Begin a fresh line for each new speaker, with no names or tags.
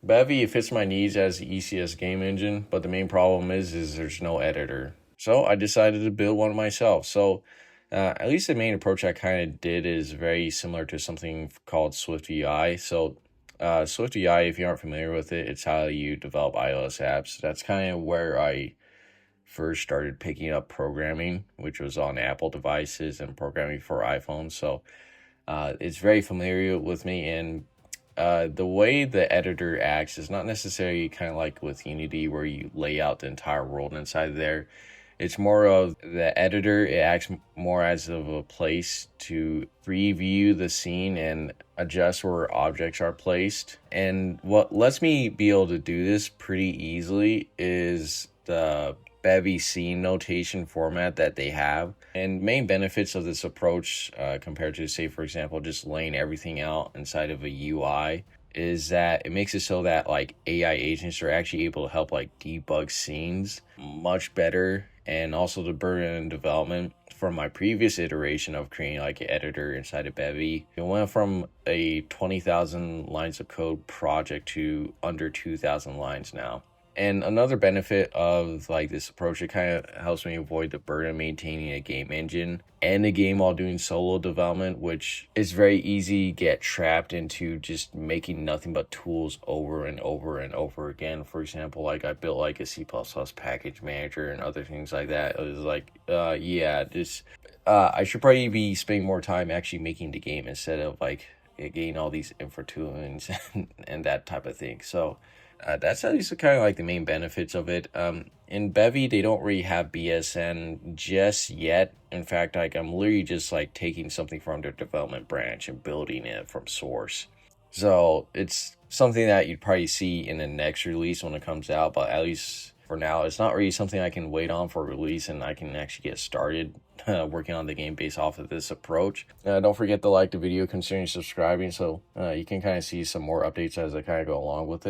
Bevy, it fits my needs as the ECS game engine, but the main problem is there's no editor. So I decided to build one myself. So at least the main approach I kind of did is very similar to something called Swift UI. So Swift UI, if you aren't familiar with it, it's how you develop iOS apps. That's kind of where I first started picking up programming, which was on Apple devices and programming for iPhones. So it's very familiar with me. And the way the editor acts is not necessarily kind of like with Unity where you lay out the entire world inside there. It's more of the editor. It acts more as of a place to preview the scene and adjust where objects are placed. And what lets me be able to do this pretty easily is the Bevy scene notation format that they have. And main benefits of this approach compared to, say, for example, just laying everything out inside of a UI is that it makes it so that like AI agents are actually able to help like debug scenes much better. And also the burden in development from my previous iteration of creating like an editor inside of Bevy, it went from a 20,000 lines of code project to under 2,000 lines now. And another benefit of like this approach, it kind of helps me avoid the burden of maintaining a game engine and a game while doing solo development, which is very easy to get trapped into just making nothing but tools over and over and over again. For example, like I built like a C++ package manager and other things like that. It was like, I should probably be spending more time actually making the game instead of like getting all these infra toolings and that type of thing. So that's at least kind of like the main benefits of it. In Bevy, they don't really have BSN just yet. In fact, like I'm literally just like taking something from their development branch and building it from source. So it's something that you'd probably see in the next release when it comes out, but at least for now, it's not really something I can wait on for release and I can actually get started working on the game based off of this approach. Don't forget to like the video, considering subscribing so you can kind of see some more updates as I kind of go along with this.